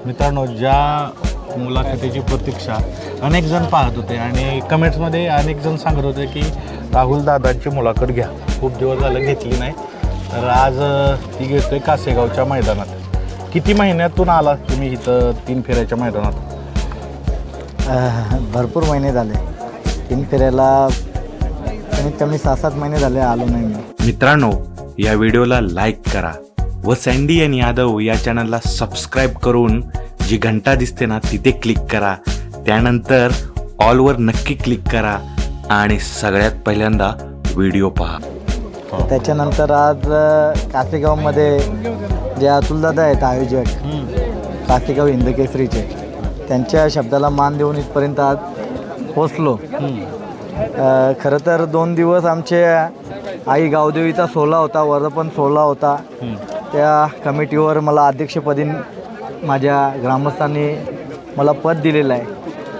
मित्रांनो, ज्या मुलाखतीची प्रतीक्षा अनेक जण पाहत होते आणि कमेंट्समध्ये अनेक जण सांगत होते की राहुल दादांची मुलाखत घ्या, खूप दिवस झालं घेतली नाही, तर आज ती घेतोय कासेगावच्या मैदानात. किती महिन्यातून आला तुम्ही इथं 3 फेऱ्याच्या मैदानात? भरपूर महिने झाले, 3 फेऱ्याला कमीत कमी 6-7 महिने झाले आलो नाही मी. मित्रांनो, या व्हिडिओला लाईक करा व सँडी आणि यादव या चॅनलला सबस्क्राईब करून जी घंटा दिसते ना तिथे क्लिक करा. त्यानंतर ऑलवर नक्की क्लिक करा आणि सगळ्यात पहिल्यांदा व्हिडिओ पहा. त्याच्यानंतर आज कासेगावमध्ये जे अतुलदादा आहेत आयोजक कासेगाव हिंदकेसरीचे, त्यांच्या शब्दाला मान देऊन इथपर्यंत आज पोचलो. खरं तर 2 दिवस आमचे आई गावदेवीचा सोहळा होता, वर्धापन सोहळा होता. त्या कमिटीवर मला अध्यक्षपदी माझ्या ग्रामस्थांनी मला पद दिलेलं आहे.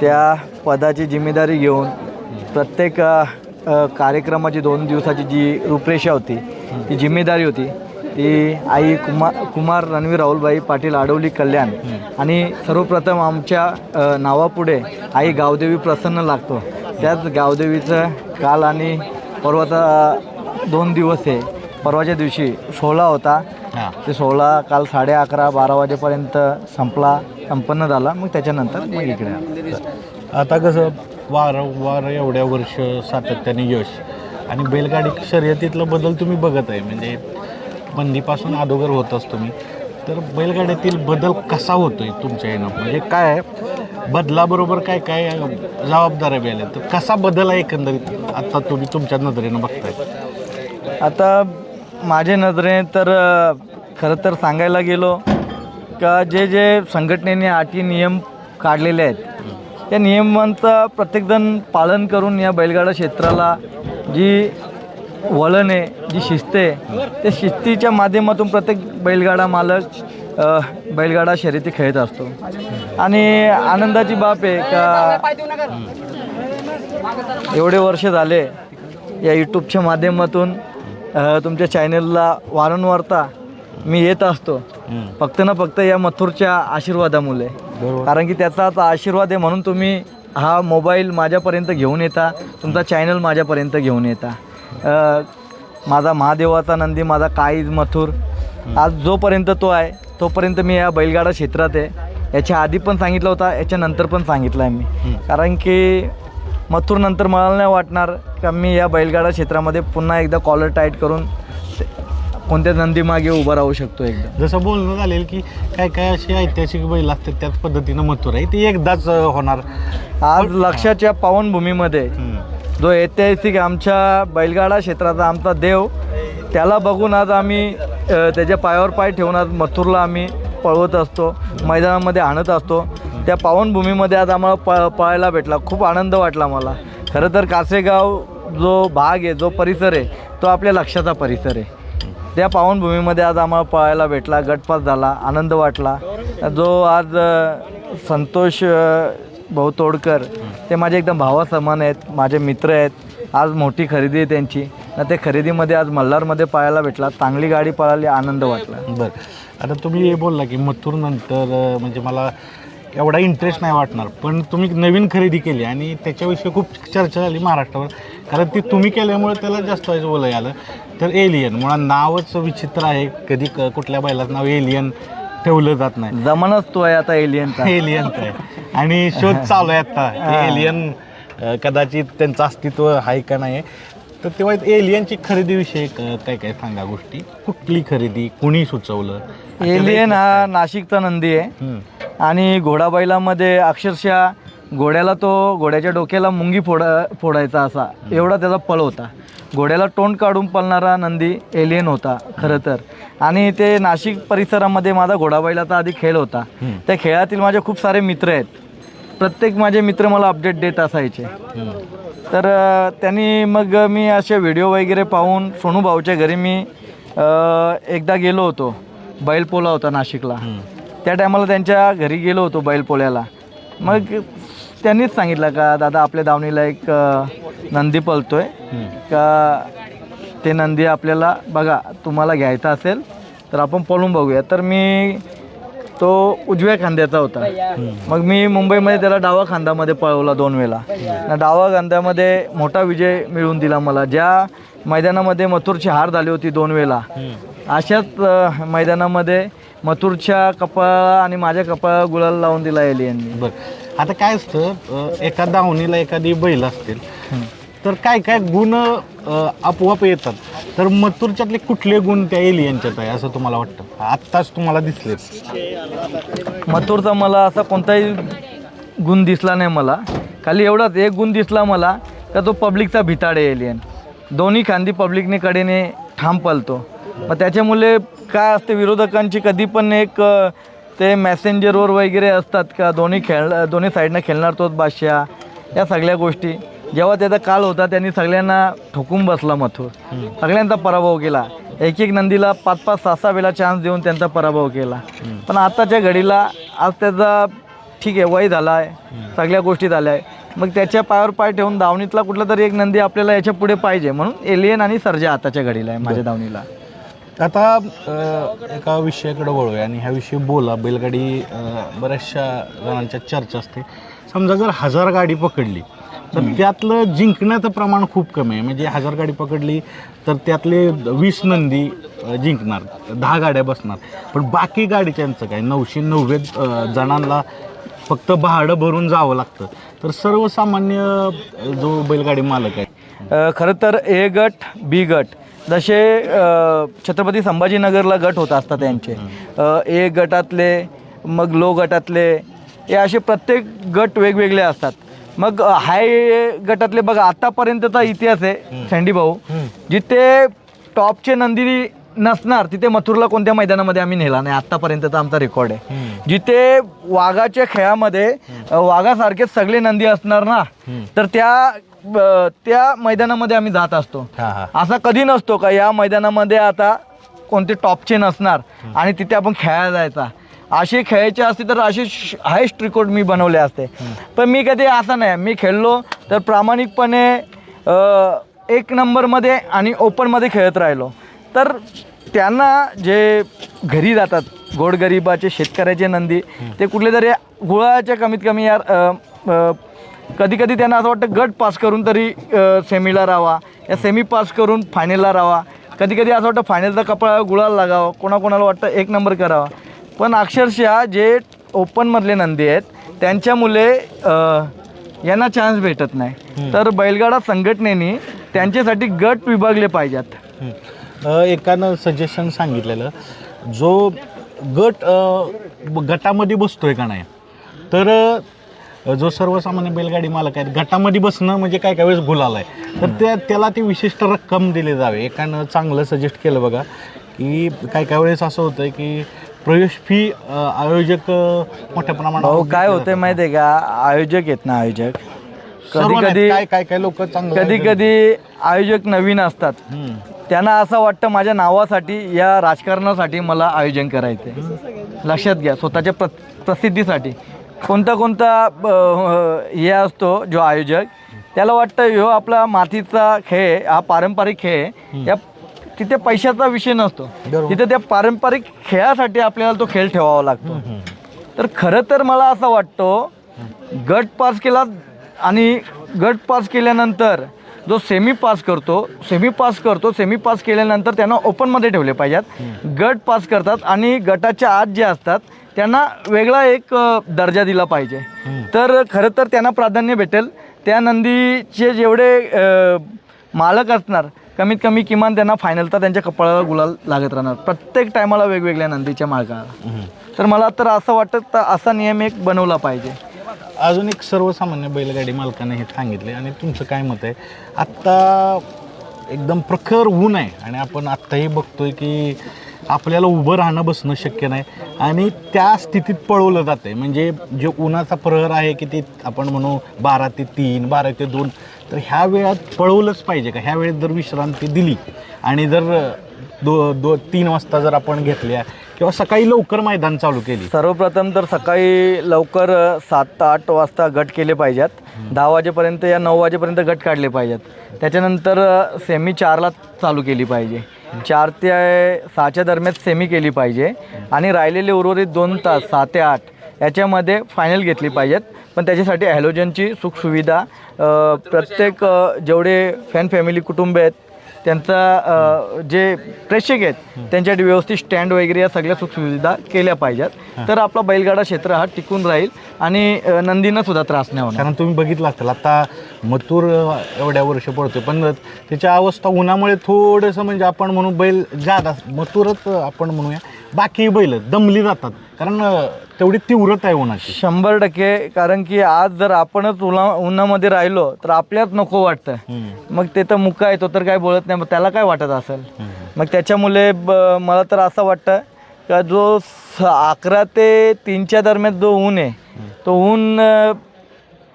त्या पदाची जिम्मेदारी घेऊन प्रत्येक कार्यक्रमाची 2 दिवसाची जी रूपरेषा होती, ती जिम्मेदारी होती, ती आई कुमार रणवीर राहुलबाई पाटील आडवली कल्याण आणि सर्वप्रथम आमच्या नावापुढे आई गावदेवी प्रसन्न लागतो. त्याच गावदेवीचं काल आणि परवाचा 2 दिवस आहे. परवाच्या दिवशी सोहळा होता, ते सोहळा काल 11:30-12 वाजेपर्यंत संपन्न झाला. मग त्याच्यानंतर मग इकडे आलो. आता कसं वारंवार एवढ्या वर्ष सातत्याने यश आणि बैलगाडी शर्यतीतला बदल तुम्ही बघत आहे, म्हणजे बंदीपासून अगोदर होताच तुम्ही, तर बैलगाड्यातील बदल कसा होतोय तुमच्या येणं, म्हणजे काय बदलाबरोबर काय काय जबाबदाऱ्या बी आल्या, तर कसा बदल आहे एकंदरीत आता तुम्ही तुमच्या नजरेनं बघताय? आता माझ्या नजरेने तर खरं तर सांगायला गेलो का जे संघटनेने अटी नियम काढलेले आहेत, त्या नियमांचं प्रत्येकजण पालन करून या बैलगाडा क्षेत्राला जी वळण आहे, जी शिस्त आहे, त्या शिस्तीच्या माध्यमातून प्रत्येक बैलगाडा मालक बैलगाडा शर्यती खेळत असतो. आणि आनंदाची बाब आहे का एवढे वर्ष झाले या यूट्यूबच्या माध्यमातून तुमच्या चॅनलला वारंवारता मी येत असतो, फक्त ना फक्त या मथुरच्या आशीर्वादामुळे. कारण की त्याचा आता आशीर्वाद आहे म्हणून तुम्ही हा मोबाईल माझ्यापर्यंत घेऊन येता, तुमचा चॅनल माझ्यापर्यंत घेऊन येता. माझा महादेवाचा नंदी, माझा काळीज मथुर, आज जोपर्यंत तो आहे तोपर्यंत मी या बैलगाडा क्षेत्रात आहे. याच्या आधी पण सांगितलं होता, याच्यानंतर पण सांगितलं आहे मी. कारण की मथुरनंतर मला नाही वाटणार का मी या बैलगाडा क्षेत्रामध्ये पुन्हा एकदा कॉलर टाईट करून कोणत्या नंदीमागे उभं राहू शकतो. एकदा जसं बोलणं झालेलं की काय काय अशी ऐतिहासिक बैल असतात, त्याच पद्धतीनं मथुर आहे ती एकदाच होणार. आज लक्षाच्या पावनभूमीमध्ये जो ऐतिहासिक आमच्या बैलगाडा क्षेत्राचा आमचा देव, त्याला बघून आज आम्ही त्याच्या पायावर पाय ठेवून आज मथुरला आम्ही पळवत असतो, मैदानामध्ये आणत असतो. त्या पावनभूमीमध्ये आज आम्हाला पळायला भेटला, खूप आनंद वाटला मला. खरं तर कासेगाव जो भाग आहे, जो परिसर आहे, तो आपल्या लक्षाचा परिसर आहे. त्या पावनभूमीमध्ये आज आम्हाला पळायला भेटला, गटपास झाला, आनंद वाटला. जो आज संतोष भाऊ तोडकर, ते माझे एकदम भावासमान आहेत, माझे मित्र आहेत. आज मोठी खरेदी आहे त्यांची, त्या खरेदीमध्ये आज मल्हारमध्ये पळायला भेटला, चांगली गाडी पळाली, आनंद वाटला. बरं, आता तुम्ही हे बोलला की मथुरनंतर म्हणजे मला एवढा इंटरेस्ट नाही वाटणार, पण तुम्ही नवीन खरेदी केली आणि त्याच्याविषयी खूप चर्चा झाली महाराष्ट्रावर, कारण ती तुम्ही केल्यामुळे त्याला जास्त बोलायला आलं. तर एलियन मुळात नावच विचित्र आहे, कधी कुठल्या बैलाचं नाव एलियन ठेवलं जात नाही. जमानाच तो आहे आता एलियनचा. एलियनचा आहे आणि शोध चालू आहे आता एलियन कदाचित त्यांचं अस्तित्व आहे का नाही. तर तेव्हा एलियनची खरेदीविषयी काय काय सांगा गोष्टी, कुठली खरेदी, कुणी सुचवलं? एलियन हा नाशिकचा नंदी आहे आणि घोडाबैलामध्ये अक्षरशः घोड्याच्या डोक्याला मुंगी फोडायचा असा एवढा त्याचा पळ होता. घोड्याला तोंड काढून पळणारा नंदी एलियन होता खरं तर. आणि ते नाशिक परिसरामध्ये माझा घोडाबैलाचा आधी खेळ होता. त्या खेळातील माझे खूप सारे मित्र आहेत, प्रत्येक माझे मित्र मला अपडेट देत असायचे. तर त्यांनी मग मी असे व्हिडिओ वगैरे पाहून सोनू भाऊच्या घरी मी एकदा गेलो होतो. बैलपोळा होता नाशिकला, त्या टायमाला त्यांच्या घरी गेलो होतो बैलपोळ्याला. मग त्यांनीच सांगितलं का दादा आपल्या दावणीला एक नंदी पळतोय का, ते नंदी आपल्याला बघा तुम्हाला घ्यायचं असेल तर आपण पळून बघूया. तर मी तो उजव्या खांद्याचा होता. मग मी मुंबईमध्ये त्याला डावा खांद्यामध्ये पळवला 2 वेळा. डावा खांद्यामध्ये मोठा विजय मिळवून दिला मला. ज्या मैदानामध्ये मथुरची हार झाली होती 2 वेळा, अशाच मैदानामध्ये मथुरच्या कपाळा आणि माझ्या कपाळा गुलाल लावून दिला एलियननी. बरं, आता काय असतं, एका दावणीला एखादी बैल असतील तर काय काय गुण आपोआप येतात. तर मथुरच्यातले कुठले गुण त्या एलियनच्यात आहे असं तुम्हाला वाटतं? आत्ताच तुम्हाला दिसले? मथुरचा मला असा कोणताही गुण दिसला नाही मला. खाली एवढाच एक गुण दिसला मला का तो पब्लिकचा भिताडे एलियन. दोन्ही खांदी पब्लिकने कडेने ठाम पळतो. मग त्याच्यामुळे काय असते, विरोधकांची कधी पण एक ते मॅसेंजरवर वगैरे असतात का दोन्ही साईडनं खेळणार तोच बादशाह, या सगळ्या गोष्टी. जेव्हा त्याचा काल होता त्यांनी सगळ्यांना ठोकून बसला मथुर, सगळ्यांचा पराभव केला. एक नंदीला 5-5, 6-6 वेळा चान्स देऊन त्यांचा पराभव केला. पण आत्ताच्या घडीला आज त्याचा ठीक आहे वय झाला आहे, सगळ्या गोष्टी झाल्या आहे. मग त्याच्या पायावर पाय ठेवून दावणीतला कुठला तरी एक नंदी आपल्याला याच्या पुढे पाहिजे, म्हणून एलियन आणि सर्जा आताच्या घडीला आहे माझ्या दावणीला. आता एका विषयाकडे वळूया आणि ह्या विषयी बोला. बैलगाडी बऱ्याचशा जणांच्या चर्चा असते. समजा जर 1000 गाडी पकडली तर त्यातलं जिंकण्याचं प्रमाण खूप कमी आहे. म्हणजे 1000 गाडी पकडली तर त्यातले 20 नंदी जिंकणार, 10 गाड्या बसणार. पण बाकी गाडीच्यांचं काय, 990 जणांना फक्त भाडं भरून जावं लागतं. तर सर्वसामान्य जो बैलगाडी मालक आहे, खरं तर ए गट, बी गट जसे छत्रपती संभाजीनगरला गट होत असतात त्यांचे, ए गटातले, मग लो गटातले, हे असे प्रत्येक गट वेगवेगळे असतात. मग हाय गटातले बघा, आतापर्यंतचा इतिहास आहे सँडी भाऊ, जिथे टॉपचे नंदी नसणार तिथे मथुरला कोणत्या मैदानामध्ये आम्ही नेला नाही. आत्तापर्यंतचा आमचा रेकॉर्ड आहे. जिथे वाघाच्या खेळामध्ये वाघासारखेच सगळे नंदी असणार ना, तर त्या मैदानामध्ये आम्ही जात असतो. असा कधी नसतो का या मैदानामध्ये आता कोणते टॉपचे नसणार आणि तिथे आपण खेळायला जायचा. असे खेळायचे असते तर असे हायेस्ट रेकॉर्ड मी बनवले असते. पण मी कधी असं नाही, मी खेळलो तर प्रामाणिकपणे 1 नंबरमध्ये आणि ओपनमध्ये खेळत राहिलो. तर त्यांना जे घरी जातात गोरगरिबाचे शेतकऱ्याचे नंदी, ते कुठले तरी गुळाच्या कमीत कमी यार कधी कधी त्यांना असं वाटतं गट पास करून तरी सेमीला राहावा, या सेमी पास करून फायनलला राहावा. कधी कधी असं वाटतं फायनलचा कपडा गुळाला लागावा, कोणाकोणाला वाटतं 1 नंबर करावा. पण अक्षरशः जे ओपनमधले नंदी आहेत त्यांच्यामुळे यांना चान्स भेटत नाही. तर बैलगाडा संघटनेने त्यांच्यासाठी गट विभागले पाहिजेत. एकानं सजेशन सांगितलेलं, जो गटामध्ये बसतोय का नाही, तर जो सर्वसामान्य बैलगाडी मालक आहेत गटामध्ये बसणं म्हणजे काय काय वेळेस गुलाल आहे, तर त्याला ती विशिष्ट रक्कम दिली जावे. एकानं चांगलं सजेस्ट केलं बघा, की काय काय वेळेस असं होतं की प्रवेश फी आयोजक मोठ्या प्रमाणात काय होतंय माहिती आहे का, आयोजक आहेत ना, आयोजक कधी काय लोक चांगलं, कधी आयोजक नवीन असतात, त्यांना असं वाटतं माझ्या नावासाठी या राजकारणासाठी मला आयोजन करायचं आहे. लक्षात घ्या, स्वतःच्या प्रसिद्धीसाठी कोणता हे असतो जो आयोजक, त्याला वाटतं ह्यो आपला मातीचा खेळ, हा पारंपरिक खेळ, या तिथे पैशाचा विषय नसतो. तिथे त्या पारंपरिक खेळासाठी आपल्याला तो खेळ ठेवावा लागतो. तर खरं तर मला असं वाटतं गट पास केला आणि गट पास केल्यानंतर जो सेमी पास केल्यानंतर त्यांना ओपनमध्ये ठेवले पाहिजेत. गट पास करतात आणि गटाच्या आत जे असतात त्यांना वेगळा एक दर्जा दिला पाहिजे. तर खरं तर त्यांना प्राधान्य भेटेल. त्या नंदीचे जेवढे मालक असणार, कमीत कमी किमान त्यांना फायनलचा त्यांच्या कपाळाला गुलाल लागत राहणार प्रत्येक टायमाला वेगवेगळ्या नंदीच्या मालकाला. तर मला तर असं वाटतं असा नियम एक बनवला पाहिजे. अजून एक सर्वसामान्य बैलगाडी मालकाने हे सांगितले आणि तुमचं काय मत आहे? आत्ता एकदम प्रखर ऊन आहे आणि आपण आत्ताही बघतोय की आपल्याला उभं राहणं बसणं शक्य नाही आणि त्या स्थितीत पळवलं जातं आहे. म्हणजे जे उन्हाचा प्रहर आहे की ते आपण म्हणू 12 ते 3, 12 ते 2, तर ह्या वेळात पळवलंच पाहिजे का? ह्या वेळेत जर विश्रांती दिली आणि जर 3 वाजता जर आपण घेतल्या किंवा सकाळी लवकर मैदान चालू केली, सर्वप्रथम तर सकाळी लवकर 7 ते 8 वाजता गट केले पाहिजेत. 10 वाजेपर्यंत या 9 वाजेपर्यंत गट काढले पाहिजेत. त्याच्यानंतर सेमी 4ला चालू केली पाहिजे. 4 ते 6च्या दरम्यान सेमी केली पाहिजे आणि राहिलेले उर्वरित 2 तास 6 ते 8 याच्यामध्ये फायनल घेतली पाहिजेत. पण त्याच्यासाठी हॅलोजनची सुखसुविधा प्रत्येक जेवढे फॅन फॅमिली कुटुंब आहेत त्यांचा जे प्रेक्षक आहेत त्यांच्यासाठी व्यवस्थित स्टँड वगैरे या सगळ्या सुखसुविधा केल्या पाहिजेत. तर आपला बैलगाडा क्षेत्र हा टिकून राहील आणि नंदींना सुद्धा त्रास नाही होणार. कारण तुम्ही बघितलं असेल आता मथुर एवढ्या वर्ष पडतो पण त्याची अवस्था उन्हामुळे थोडंसं म्हणजे आपण म्हणू बैल जादा मथुरच आपण म्हणूया बाकी बैल दमली जातात कारण तेवढी तीव्रता आहे उन्हाची. 100% कारण की आज जर आपणच उन्हामध्ये राहिलो तर आपल्याच नको वाटतं. मग ते तर मुका येतो तर काय बोलत नाही, मग त्याला काय वाटत असेल. मग त्याच्यामुळे मला तर असं वाटतं का जो 11 ते 3च्या दरम्यान जो ऊन आहे तो ऊन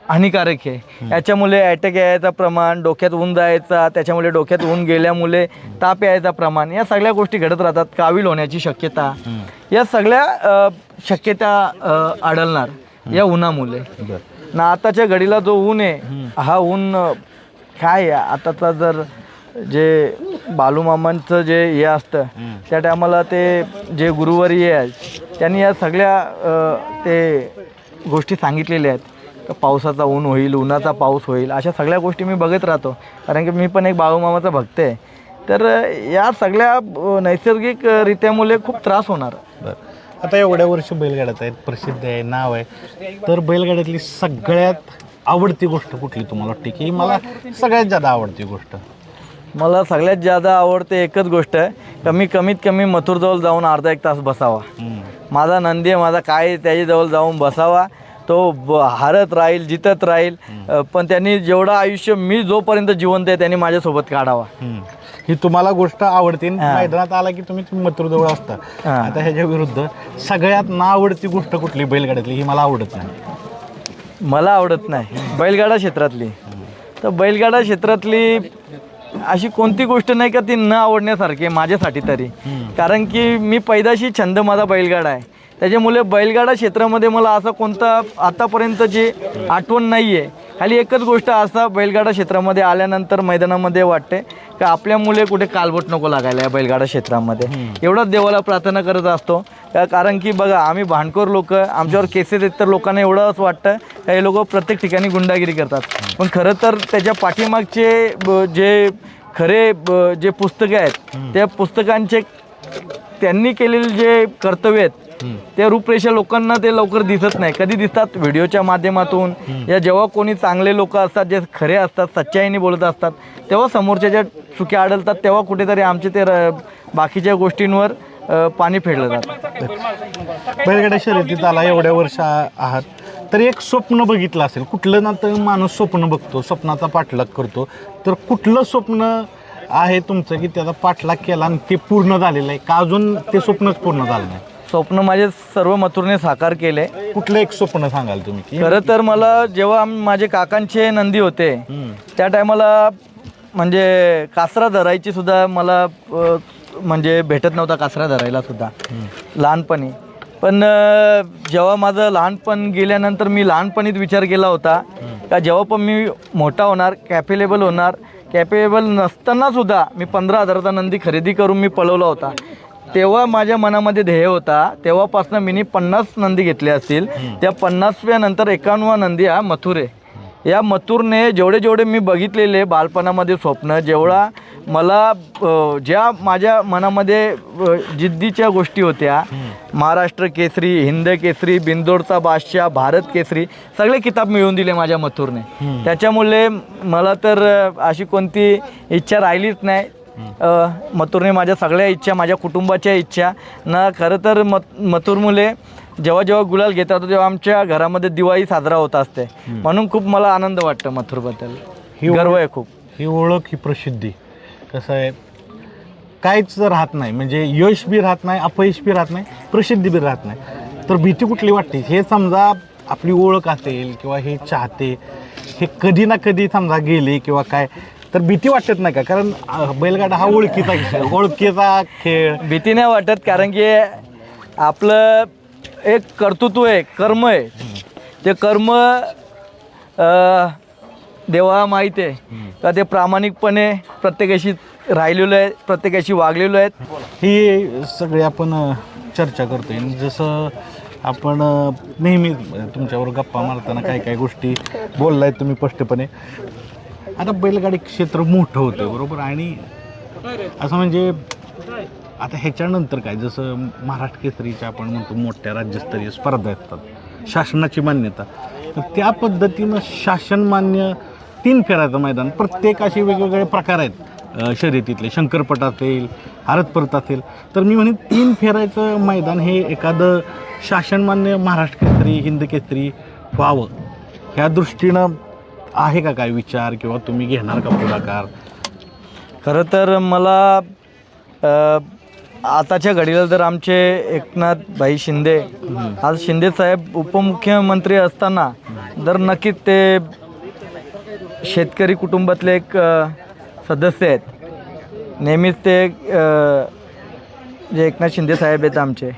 हानिकारक आहे. याच्यामुळे अटॅक यायचं प्रमाण, डोक्यात ऊन जायचा, त्याच्यामुळे डोक्यात ऊन गेल्यामुळे ताप यायचं प्रमाण, या सगळ्या गोष्टी घडत राहतात. कावीळ होण्याची शक्यता, या सगळ्या शक्यता आढळणार या उन्हामुळे. ना आताच्या घडीला जो ऊन आहे हा ऊन काय आहे आताचा जर जे बालूमामांचं जे हे असतं त्या टायमाला ते जे गुरुवारी आहे त्यांनी या सगळ्या ते गोष्टी सांगितलेल्या आहेत. पावसाचा ऊन होईल, उन्हाचा पाऊस होईल, अशा सगळ्या गोष्टी मी बघत राहतो कारण की मी पण एक बाळूमामाचा भक्त आहे. तर या सगळ्या नैसर्गिकरित्यामुळे खूप त्रास होणार. आता एवढ्या वर्ष बैलगाड्यात आहेत, प्रसिद्ध आहे, नाव आहे, तर बैलगाड्यातली सगळ्यात आवडती गोष्ट कुठली तुम्हाला वाटते की मला सगळ्यात जादा आवडती गोष्ट? मला सगळ्यात जादा आवडते एकच गोष्ट आहे, कमीत कमी मथुरजवळ जाऊन अर्धा एक तास बसावा. माझा नंदी आहे, माझा काय त्याच्याजवळ जाऊन बसावा. तो हारत राहील, जितत राहील, पण त्यांनी जेवढं आयुष्य मी जोपर्यंत जिवंत आहे त्यांनी माझ्यासोबत काढावा. ही तुम्हाला गोष्ट आवडते. मैदानात आला की तुम्ही मथुरजवळ असता. आता ह्याच्या विरुद्ध सगळ्यात ना आवडती गोष्ट कुठली बैलगाड्यातली? ही मला आवडत नाही. मला आवडत नाही बैलगाडा क्षेत्रातली. तर बैलगाडा क्षेत्रातली अशी कोणती गोष्ट नाही का ती न आवडण्यासारखी माझ्यासाठी तरी. कारण की मी पैदाशी छंद माझा बैलगाडा आहे. त्याच्यामुळे बैलगाडा क्षेत्रामध्ये मला असं कोणता आतापर्यंतची आठवण नाही आहे. खाली एकच गोष्ट असा बैलगाडा क्षेत्रामध्ये आल्यानंतर मैदानामध्ये वाटते की आपल्या मुले कुठे कालबोट नको लागायला या बैलगाडा क्षेत्रामध्ये. एवढंच देवाला प्रार्थना करत असतो. कारण की बघा आम्ही भांडखोर लोक, आमच्यावर केसेस आहेत तर लोकांना एवढं असं वाटतं का हे लोक प्रत्येक ठिकाणी गुंडागिरी करतात. पण खरं तर त्याच्या पाठीमागचे जे खरे जे पुस्तकं आहेत त्या पुस्तकांचे त्यांनी केलेले जे कर्तव्य आहेत त्या रूपरेषा लोकांना ते लवकर दिसत नाही. कधी दिसतात व्हिडिओच्या माध्यमातून, या जेव्हा कोणी चांगले लोक असतात जे खरे असतात, सच्चाईने बोलत असतात, तेव्हा समोरच्या ज्या चुक्या आढळतात तेव्हा कुठेतरी आमचे ते बाकीच्या गोष्टींवर पाणी फेडलं जातं. बैलगाडा शर्यतीत आला एवढ्या वर्ष आहात तर एक स्वप्न बघितलं असेल कुठलं ना, तर माणूस स्वप्न बघतो, स्वप्नाचा पाठलाग करतो. तर कुठलं स्वप्न आहे तुमचं की त्याचा पाठलाग केला आणि ते पूर्ण झालेलं आहे का अजून ते स्वप्नच पूर्ण झालं नाही? स्वप्न माझे सर्व मथुरने साकार केले. कुठलं एक स्वप्न सांगाल तुम्ही की? खरं तर मला जेव्हा माझे काकांचे नंदी होते त्या टायमाला म्हणजे कासरा धरायची सुद्धा मला म्हणजे भेटत नव्हता, कासरा धरायला सुद्धा लहानपणी. पण जेव्हा माझं लहानपण गेल्यानंतर मी लहानपणीच विचार केला होता का जेव्हा पण मी मोठा होणार, कॅपेबल नसतानासुद्धा मी 15,000चा नंदी खरेदी करून मी पळवला होता. तेव्हा माझ्या मनामध्ये ध्येय होता. तेव्हापासून मी 50 नंदी घेतले असतील. त्या 50व्या नंतर 51वा नंदी हा मथुर आहे. या मथुरने जेवढे मी बघितलेले बालपणामध्ये स्वप्न, जेवढा मला ज्या माझ्या मनामध्ये जिद्दीच्या गोष्टी होत्या, महाराष्ट्र केसरी, हिंद केसरी, बिंदोडचा बादशाह, भारत केसरी, सगळे किताब मिळवून दिले माझ्या मथुरने. त्याच्यामुळे मला तर अशी कोणती इच्छा राहिलीच नाही. मथुरने माझ्या सगळ्या इच्छा, माझ्या कुटुंबाच्या इच्छा ना. खरं तर मथुरमुळे जेव्हा गुलाल घेत होतो तेव्हा आमच्या घरामध्ये दिवाळी साजरा होत असते. म्हणून खूप मला आनंद वाटतं मथुरबद्दल. ही गर्व आहे खूप. ही ओळख, ही प्रसिद्धी कसं आहे काहीच राहत नाही, म्हणजे यश बी राहत नाही, अपयश बी राहत नाही, प्रसिद्धी बी राहत नाही. तर भीती कुठली वाटते? हे समजा आपली ओळख असेल किंवा हे चाहते हे कधी ना कधी समजा गेले किंवा काय तर भीती वाटत नाही का? कारण बैलगाडा हा ओळखीचा खेळ. भीती नाही वाटत कारण की आपलं एक कर्तृत्व आहे, कर्म आहे. ते कर्म देवा माहीत आहे का ते प्रामाणिकपणे प्रत्येकाशी राहिलेलो आहे, प्रत्येकाशी वागलेलो आहेत. ही सगळी आपण चर्चा करतोय आणि जसं आपण नेहमी तुमच्यावर गप्पा मारताना काय काय गोष्टी बोललाय तुम्ही स्पष्टपणे. आता बैलगाडी क्षेत्र मोठं होतं बरोबर, आणि असं म्हणजे आता ह्याच्यानंतर काय, जसं महाराष्ट्र केसरीच्या आपण म्हणतो मोठ्या राज्यस्तरीय स्पर्धा असतात, शासनाची मान्यता, तर त्या पद्धतीनं शासनमान्य 3 फेऱ्याचं मैदान, प्रत्येक असे वेगवेगळे प्रकार आहेत शर्यतीतले, शंकरपट असेल, हरतपरत असेल, तर मी म्हणेन 3 फेऱ्याचं मैदान हे एखादं शासनमान्य महाराष्ट्र केसरी, हिंद केसरी व्हावं, ह्या दृष्टीनं आहे का काय विचार, किंवा तुम्ही घेणार का पुढाकार? खरं तर मला आताच्या घडीला जर आमचे एकनाथ भाई शिंदे, आज शिंदे साहेब उपमुख्यमंत्री असताना जर नक्कीच ते शेतकरी कुटुंबातले एक सदस्य आहेत. नेहमीच ते जे एकनाथ शिंदे साहेब आहेत आमचे,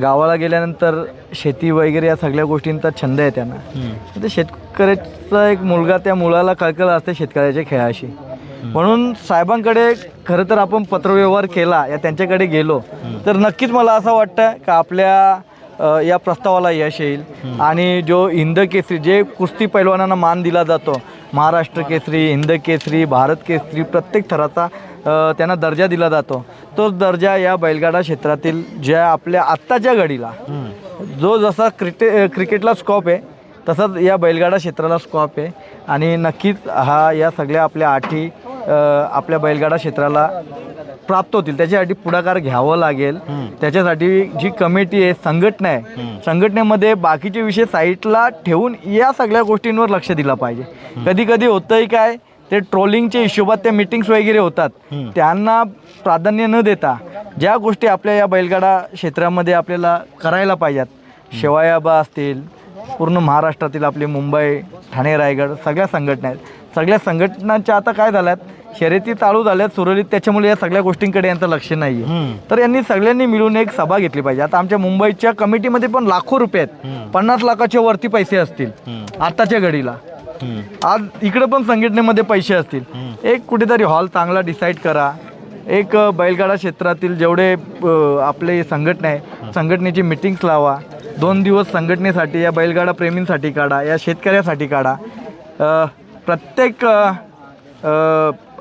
गावाला गेल्यानंतर शेती वगैरे या सगळ्या गोष्टींचा छंद आहे त्यांना. ते शेतकऱ्याचा एक मुलगा, त्या मुलाला कळकळ असते शेतकऱ्याच्या खेळाशी. म्हणून साहेबांकडे खरं तर आपण पत्रव्यवहार केला, या त्यांच्याकडे गेलो तर नक्कीच मला असं वाटतं का आपल्या या प्रस्तावाला यश येईल. आणि जो हिंद केसरी, जे कुस्ती पैलवानांना मान दिला जातो, महाराष्ट्र केसरी, हिंद केसरी, भारत केसरी, प्रत्येक थराचा त्यांना दर्जा दिला जातो, तोच दर्जा या बैलगाडा क्षेत्रातील ज्या आपल्या आत्ताच्या घडीला जो जसा क्रिकेटला स्कोप आहे तसाच या बैलगाडा क्षेत्राला स्कोप आहे. आणि नक्कीच हा या सगळ्या आपल्या अटी आपल्या बैलगाडा क्षेत्राला प्राप्त होतील. त्याच्यासाठी पुढाकार घ्यावं लागेल. त्याच्यासाठी जी कमिटी आहे, संघटना आहे, संघटनेमध्ये बाकीचे विषय साईडला ठेवून या सगळ्या गोष्टींवर लक्ष दिलं पाहिजे. कधी कधी होतंय काय, ते ट्रोलिंगच्या हिशोबात त्या मीटिंग्स वगैरे होतात, त्यांना प्राधान्य न देता ज्या गोष्टी आपल्या या बैलगाडा क्षेत्रामध्ये आपल्याला करायला पाहिजेत, शेवायाबा असतील, पूर्ण महाराष्ट्रातील आपले मुंबई, ठाणे, रायगड सगळ्या संघटना आहेत. सगळ्या संघटनांच्या आता काय झाल्यात, शर्यती चालू झाल्यात सुरळीत, त्याच्यामुळे या सगळ्या गोष्टींकडे यांचं लक्ष नाही आहे. तर यांनी सगळ्यांनी मिळून एक सभा घेतली पाहिजे. आता आमच्या मुंबईच्या कमिटीमध्ये पण लाखो रुपये आहेत, 50 लाखाच्या वरती पैसे असतील आत्ताच्या घडीला. आज इकडे पण संघटनेमध्ये पैसे असतील. एक कुठेतरी हॉल चांगला डिसाईड करा. एक बैलगाडा क्षेत्रातील जेवढे आपले संघटना आहे, संघटनेची मीटिंग्स लावा. 2 दिवस संघटनेसाठी, या बैलगाडा प्रेमींसाठी काढा, या शेतकऱ्यासाठी काढा. प्रत्येक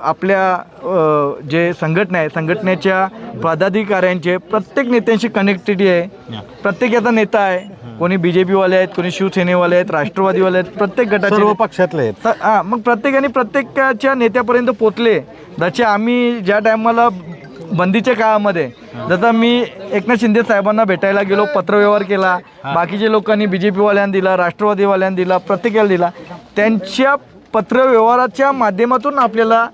आपल्या जे संघटना आहे, संघटनेच्या पदाधिकाऱ्यांचे प्रत्येक नेत्यांशी कनेक्टिव्हिटी आहे. प्रत्येक याचा नेता आहे, कोणी BJP वाले आहेत, कोणी शिवसेनेवाले आहेत, राष्ट्रवादीवाले आहेत, प्रत्येक गटाचे, सर्व पक्षातले आहेत. मग प्रत्येकाने प्रत्येकाच्या नेत्यापर्यंत पोचले. जसे आम्ही ज्या टायमाला बंदीच्या काळामध्ये, जसं मी एकनाथ शिंदे साहेबांना भेटायला गेलो, पत्रव्यवहार केला, बाकीच्या लोकांनी BJP वाल्यांना दिला, राष्ट्रवादीवाल्यांना दिला, प्रत्येकाला दिला. त्यांच्या पत्रव्यवहाराच्या माध्यमातून आपल्याला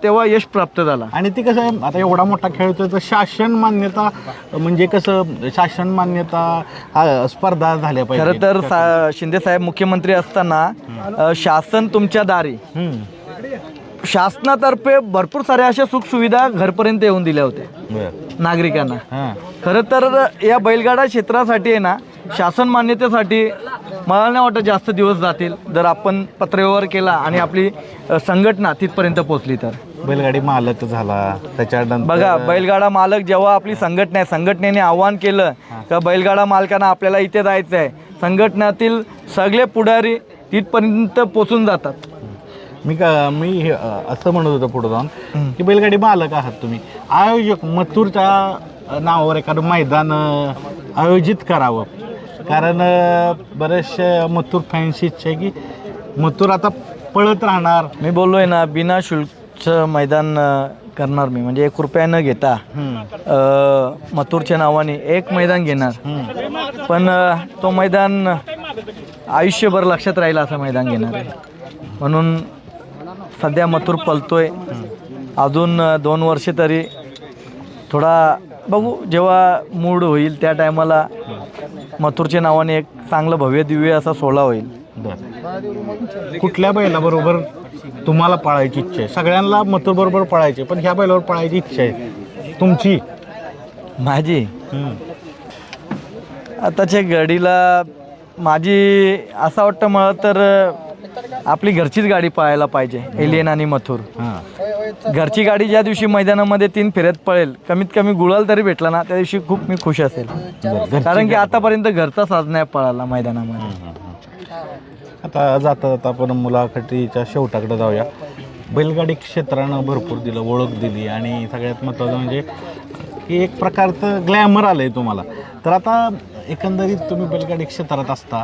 तेव्हा यश प्राप्त झाला. आणि ती कसं आहे, आता एवढा मोठा खेळ होतो तर शासन मान्यता, म्हणजे कसं शासन मान्यता स्पर्धा झाल्या पाहिजे. खरं तर शिंदे साहेब मुख्यमंत्री असताना शासन तुमच्या दारी, शासनातर्फे भरपूर साऱ्या अशा सुखसुविधा घरपर्यंत येऊन दिल्या होत्या नागरिकांना. खरं तर या बैलगाडा क्षेत्रासाठी आहे ना, शासन मान्यतेसाठी मला नाही वाटत जास्त दिवस जातील, जर आपण पत्रव्यवहार केला आणि आपली संघटना तिथपर्यंत पोहोचली तर. बैलगाडी मालक झाला, त्याच्यानंतर बघा, बैलगाडा मालक जेव्हा आपली संघटना आहे, संघटनेने आव्हान केलं का बैलगाडा मालकांना आपल्याला इथे जायचं आहे, संघटनातील सगळे पुढारी तिथपर्यंत पोचून जातात. मी असं म्हणत होतो पुढे जाऊन की बैलगाडी मालक आहात तुम्ही, आयोजक मथुरच्या नावावर एखादं मैदान आयोजित करावं. कारण बरेचशे मथुर फॅन्सी इच्छा आहे की मथुर आता पळत राहणार. मी बोललोय ना, बिना शुल्कचं मैदान करणार मी, म्हणजे 1 रुपया न घेता मथुरच्या नावाने एक मैदान घेणार. पण तो मैदान आयुष्यभर लक्षात राहील असं मैदान घेणार आहे. म्हणून सध्या मथुर पळतोय, अजून 2 वर्षे तरी थोडा बघू, जेव्हा मूड होईल त्या टायमाला मथुरच्या नावाने एक चांगलं भव्य दिव्य असा सोहळा होईल. कुठल्या बैलाबरोबर तुम्हाला पळायची इच्छा आहे? सगळ्यांना मथुर बरोबर पळायचे, पण ह्या बैलावर पळायची इच्छा आहे तुमची? माझी आताच्या घडीला माझी असं वाटतं, मला तर आपली घरचीच गाडी पळायला पाहिजे, एलियन आणि मथुर. घरची गाडी ज्या दिवशी मैदानामध्ये 3 फेऱ्यात पळेल, कमीत कमी गुलाल तरी भेटला ना, त्या दिवशी खूप मी खुश असेल. कारण की आतापर्यंत घरचा साज नाही पळाला मैदानामध्ये. आता जाता जाता आपण मुलाखतीच्या शेवटाकडे जाऊया. बैलगाडी क्षेत्रानं भरपूर दिलं, ओळख दिली आणि सगळ्यात महत्त्वाचं म्हणजे की एक प्रकारचं ग्लॅमर आलं आहे तुम्हाला. तर आता एकंदरीत तुम्ही बैलगाडी क्षेत्रात असता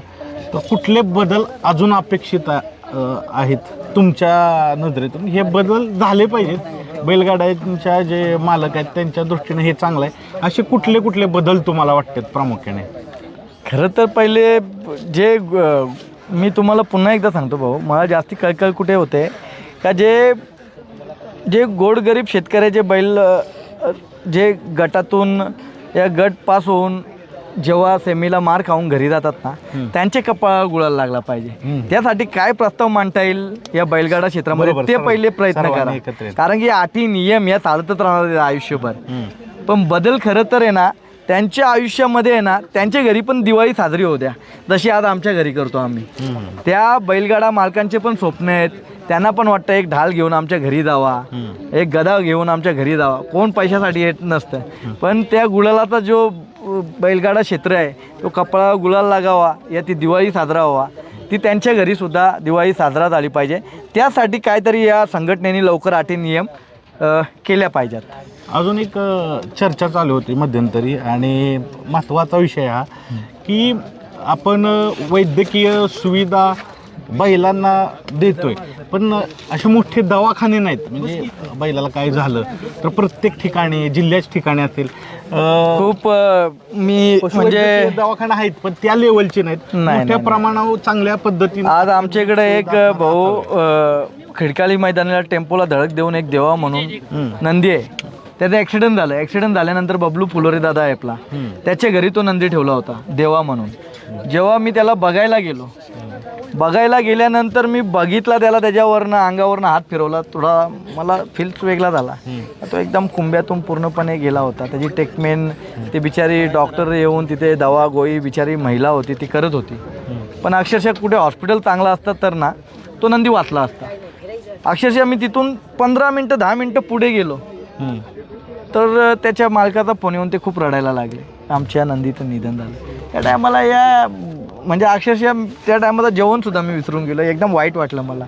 तर कुठले बदल अजून अपेक्षित आहेत तुमच्या नजरेतून? हे बदल झाले पाहिजेत, बैलगाड्यांच्या जे मालक आहेत त्यांच्या दृष्टीने हे चांगलं आहे, असे कुठले कुठले बदल तुम्हाला वाटतात प्रामुख्याने? खरं तर पहिले जे मी तुम्हाला पुन्हा एकदा सांगतो भाऊ, मला जास्ती कळकळ कुठे होते का जे गोरगरीब शेतकऱ्याचे बैल जे गटातून या गट पास होऊन जेव्हा सेमीला मार खाऊन घरी जातात ना, त्यांचे कपाळ गुळाला लागला पाहिजे. त्यासाठी काय प्रस्ताव मांडता येईल या बैलगाडा क्षेत्रामध्ये ते पहिले प्रयत्न करा. कारण की अटी नियम या चालतच राहणार आयुष्यभर. पण बदल खरं तर आहे ना, त्यांच्या आयुष्यामध्ये आहे ना, त्यांच्या घरी पण दिवाळी साजरी होऊ द्या, जशी आज आमच्या घरी करतो आम्ही. त्या बैलगाडा मालकांचे पण स्वप्न आहेत, त्यांना पण वाटतं एक ढाल घेऊन आमच्या घरी जावा, एक गदा घेऊन आमच्या घरी जावा. कोण पैशासाठी येत नसतं, पण त्या गुलालाचा जो बैलगाडा क्षेत्र आहे तो कपडा गुलाल लागावा, या ती दिवाळी साजरा व्हावा, ती त्यांच्या घरीसुद्धा दिवाळी साजरा झाली पाहिजे. त्यासाठी काहीतरी या संघटनेने लवकर अटी नियम केल्या पाहिजेत. अजून एक चर्चा चालू होती मध्यंतरी आणि महत्त्वाचा विषय हा की आपण वैद्यकीय सुविधा बैलांना देतोय, पण असे मोठे दवाखाने नाहीत. म्हणजे बैलाला काय झालं तर प्रत्येक ठिकाणी, जिल्ह्याच्या ठिकाणी असेल खूप मी म्हणजे दवाखाना आहेत, पण त्या लेवलचे नाहीत. मोठ्या प्रमाणावर चांगल्या पद्धतीने आज आमच्याकडे एक भाऊ खिडकाली मैदानाला टेम्पोला धडक देऊन एक देवा म्हणून नंदी आहे, त्याचा ॲक्सिडेंट झालं. ॲक्सिडेंट झाल्यानंतर बबलू फुलोरे दादा आहे आपला, त्याच्या घरी तो नंदी ठेवला होता देवा म्हणून. जेव्हा मी त्याला बघायला गेल्यानंतर मी बघितला त्याला, त्याच्यावरनं अंगावरनं हात फिरवला, थोडा मला फील्स वेगळा झाला. तो एकदम कुंब्यातून पूर्णपणे गेला होता. त्याची ट्रीटमेंट ती बिचारी डॉक्टर येऊन तिथे दवा गोळी बिचारी महिला होती ती करत होती. पण अक्षरशः कुठे हॉस्पिटल चांगला असतं तर ना तो नंदी वाचला असता. अक्षरशः मी तिथून 15 मिनटं 10 मिनटं पुढे गेलो तर त्याच्या मालकाचा फोन येऊन ते खूप रडायला लागले, आमच्या नंदीचं निधन झालं. त्या टायमाला या म्हणजे अक्षरशः त्या टायमाला जेवणसुद्धा मी विसरून गेलो, एकदम वाईट वाटलं मला.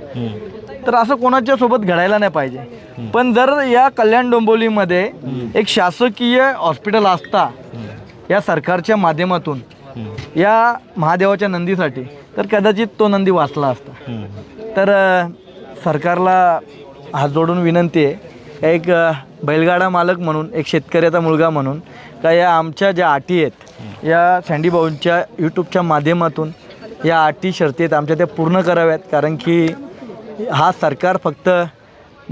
तर असं कोणाच्या सोबत घडायला नाही पाहिजे. पण जर या कल्याण डोंबिवलीमध्ये एक शासकीय हॉस्पिटल असता या सरकारच्या माध्यमातून या महादेवाच्या नंदीसाठी, तर कदाचित तो नंदी वाचला असता. तर सरकारला हात जोडून विनंती आहे, एक बैलगाडा मालक म्हणून, एक शेतकऱ्याचा मुलगा म्हणून, का या आमच्या ज्या अटी आहेत या सँडी भाऊंच्या यूट्यूबच्या माध्यमातून या अटी शर्ती आहेत आमच्या त्या पूर्ण कराव्यात. कारण की हा सरकार फक्त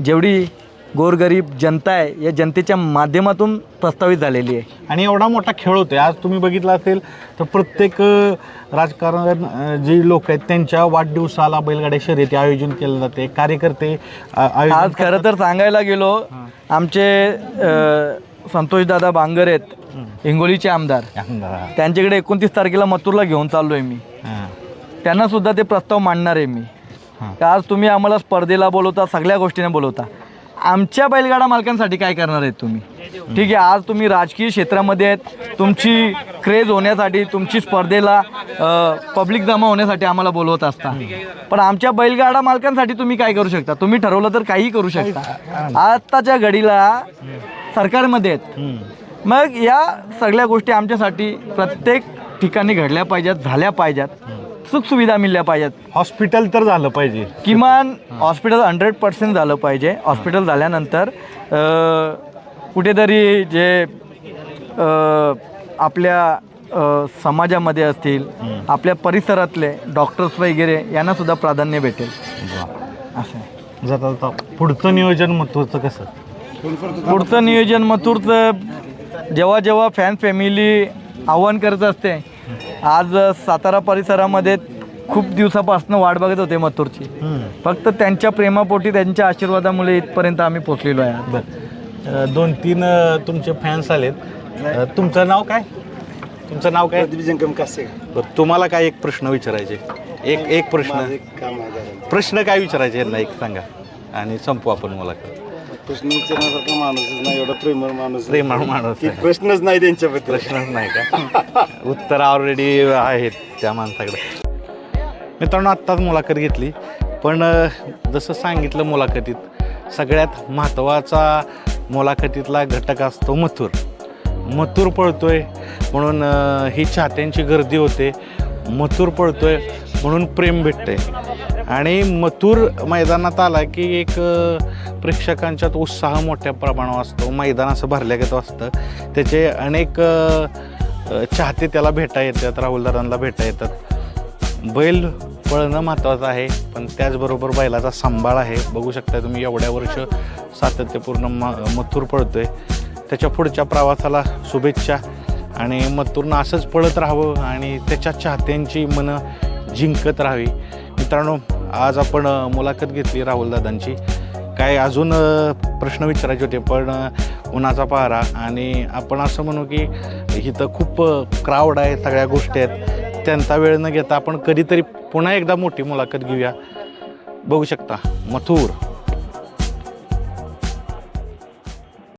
जेवढी गोरगरीब जनता आहे या जनतेच्या माध्यमातून प्रस्तावित झालेली आहे. आणि एवढा मोठा खेळ होतोय. आज तुम्ही बघितलं असेल तर प्रत्येक राजकारण जे लोक आहेत त्यांच्या वाढदिवसाला बैलगाड्या शर्यती आयोजन केलं जाते, कार्यकर्ते आज खरं तर सांगायला गेलो, आमचे संतोषदादा बांगर आहेत हिंगोलीचे आमदार, त्यांच्याकडे 29 तारखेला मथुरला घेऊन चाललो आहे मी. त्यांना सुद्धा ते प्रस्ताव मांडणार आहे मी. आज तुम्ही आम्हाला स्पर्धेला बोलवता, सगळ्या गोष्टीने बोलवता, आमच्या बैलगाडा मालकांसाठी काय करणार आहेत तुम्ही? ठीक आहे, आज तुम्ही राजकीय क्षेत्रामध्ये आहेत, तुमची क्रेज होण्यासाठी, तुमची स्पर्धेला पब्लिक जमा होण्यासाठी आम्हाला बोलवत असता, पण आमच्या बैलगाडा मालकांसाठी तुम्ही काय करू शकता? तुम्ही ठरवलं तर काही करू शकता. आत्ताच्या घडीला सरकारमध्ये आहेत, मग या सगळ्या गोष्टी आमच्यासाठी प्रत्येक ठिकाणी घडल्या पाहिजेत, झाल्या पाहिजेत, सुखसुविधा मिळल्या पाहिजेत. हॉस्पिटल तर झालं पाहिजे, किमान हॉस्पिटल 100% झालं पाहिजे. हॉस्पिटल झाल्यानंतर कुठेतरी जे आपल्या समाजामध्ये असतील, आपल्या परिसरातले डॉक्टर्स वगैरे यांनासुद्धा प्राधान्य भेटेल. असं जाता जाता पुढचं नियोजन मथुरचं कसं? पुढचं नियोजन मथुरचं जेव्हा फॅन फॅमिली आव्हान करत असते, आज सातारा परिसरामध्ये खूप दिवसापासून वाट बघत होते मथुरची, फक्त त्यांच्या प्रेमापोटी, त्यांच्या आशीर्वादामुळे इथपर्यंत आम्ही पोचलेलो आहे. बरं, 2-3 तुमचे फॅन्स आलेत. तुमचं नाव काय? बरं, तुम्हाला काय एक प्रश्न विचारायचे? एक प्रश्न काय विचारायचे यांना एक सांगा आणि संपू आपण मुलाखत. प्रश्न विचारण्यासारखा माणूसच नाही, एवढा प्रेमळ माणूस प्रेमळ माणूस की आहे. प्रश्नच नाही त्यांच्याबद्दल. प्रश्नच नाही का? उत्तर ऑलरेडी आहेत त्या माणसाकडे. मित्रांनो, आत्ताच मुलाखत घेतली, पण जसं सांगितलं मुलाखतीत सगळ्यात महत्त्वाचा मुलाखतीतला घटक असतो मथुर. मथुर पळतोय म्हणून ही चाहत्यांची गर्दी होते, मथुर पळतोय म्हणून प्रेम भेटते. आणि मथुर मैदानात आला की एक प्रेक्षकांच्यात उत्साह मोठ्या प्रमाणावर असतो, मैदान असं भरल्यागत असतं. त्याचे अनेक चाहते त्याला भेटा येतात, राहुलदादांना भेटा येतात. बैल पळणं महत्त्वाचं आहे, पण त्याचबरोबर बैलाचा सांभाळ आहे. बघू शकता तुम्ही एवढ्या वर्ष सातत्यपूर्ण मथुर पळतोय. त्याच्या पुढच्या प्रवासाला शुभेच्छा, आणि मथुरनं असंच पळत राहावं आणि त्याच्या चाहत्यांची मनं जिंकत राहावी. मित्रांनो, आज आपण मुलाखत घेतली राहुलदादांची. काय अजून प्रश्न विचारायचे होते, पण उन्हाचा पहारा आणि आपण असं म्हणू की इथं खूप क्राऊड आहे, सगळ्या गोष्टी आहेत, त्यांचा वेळ न घेता आपण कधीतरी पुन्हा एकदा मोठी मुलाखत घेऊया. बघू शकता मथुर